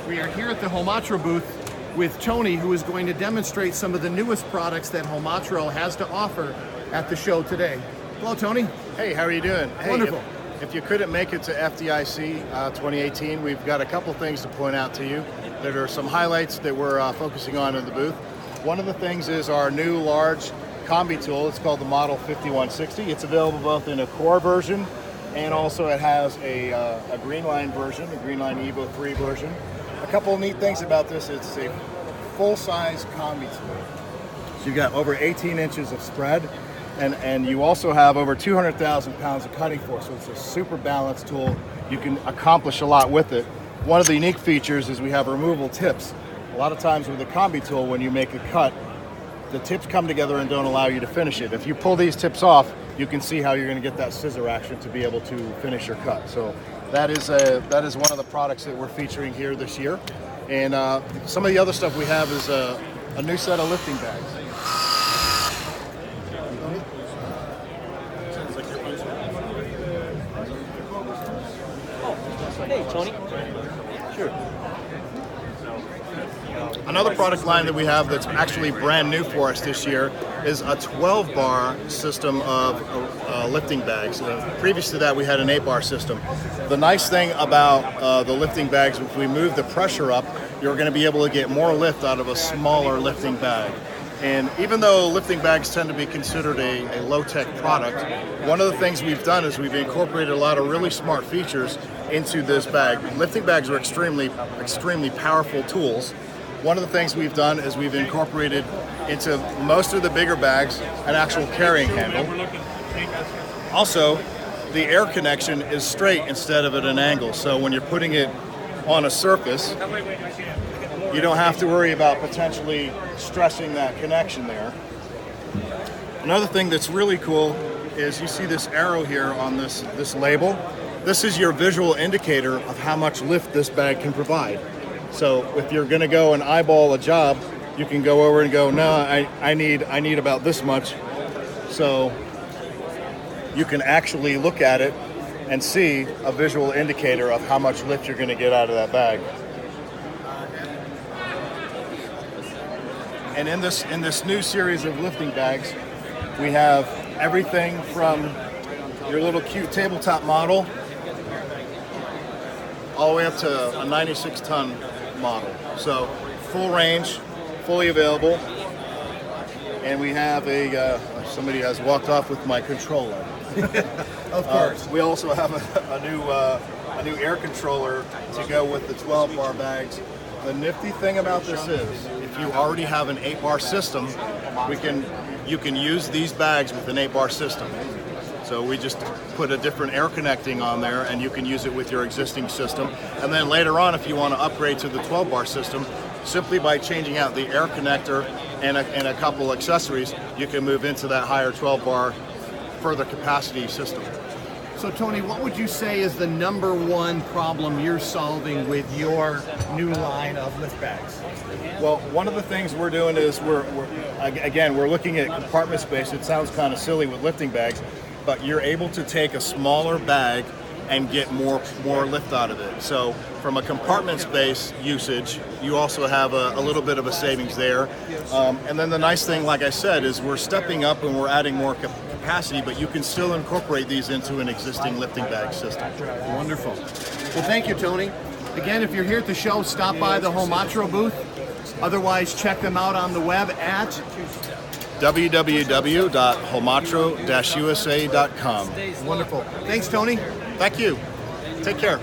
We are here at the Holmatro booth with Tony, who is going to demonstrate some of the newest products that Holmatro has to offer at the show today. Hello, Tony. Hey, how are you doing? Wonderful. Hey, if you couldn't make it to FDIC 2018, we've got a couple things to point out to you. There are some highlights that we're focusing on in the booth. One of the things is our new large combi tool. It's called the Model 5160. It's available both in a core version and also it has a Greenline version, a Greenline Evo 3 version. A couple of neat things about this, it's a full-size combi tool. So you've got over 18 inches of spread, and you also have over 200,000 pounds of cutting force, so it's a super balanced tool. You can accomplish a lot with it. One of the unique features is we have removable tips. A lot of times with a combi tool, when you make a cut, the tips come together and don't allow you to finish it. If you pull these tips off, you can see how you're going to get that scissor action to be able to finish your cut. So that is one of the products that we're featuring here this year. And some of the other stuff we have is a new set of lifting bags. Hey, Tony. Sure. Another product line that we have that's actually brand new for us this year is a 12-bar system of lifting bags. Previous to that, we had an 8-bar system. The nice thing about the lifting bags, if we move the pressure up, you're going to be able to get more lift out of a smaller lifting bag. And even though lifting bags tend to be considered a low-tech product, one of the things we've done is we've incorporated a lot of really smart features into this bag. Lifting bags are extremely powerful tools. One of the things we've done is we've incorporated into most of the bigger bags an actual carrying handle. Also, the air connection is straight instead of at an angle, so when you're putting it on a surface, you don't have to worry about potentially stressing that connection there. Another thing that's really cool is you see this arrow here on this label. This is your visual indicator of how much lift this bag can provide. So if you're going to go and eyeball a job, you can go over and go, no, I need about this much. So you can actually look at it and see a visual indicator of how much lift you're going to get out of that bag. And in this new series of lifting bags, we have everything from your little cute tabletop model all the way up to a 96-ton model. So full range, fully available, and we have somebody has walked off with my controller. Of course. We also have a new air controller to go with the 12-bar bags. The nifty thing about this is, if you already have an 8-bar system, you can use these bags with an 8-bar system. So we just put a different air connecting on there, and you can use it with your existing system. And then later on, if you want to upgrade to the 12-bar system, simply by changing out the air connector and a couple accessories, you can move into that higher 12-bar, further capacity system. So, Tony, what would you say is the number one problem you're solving with your new line of lift bags? Well, one of the things we're doing is we're looking at compartment space. It sounds kind of silly with lifting bags, but you're able to take a smaller bag and get more lift out of it. So from a compartment space usage, you also have a little bit of a savings there. And then the nice thing, like I said, is we're stepping up and we're adding more capacity, but you can still incorporate these into an existing lifting bag system. Wonderful. Well, thank you, Tony. Again, if you're here at the show, stop by the Holmatro booth. Otherwise, check them out on the web at www.holmatro-usa.com. Wonderful. Thanks, Tony. Thank you. Take care.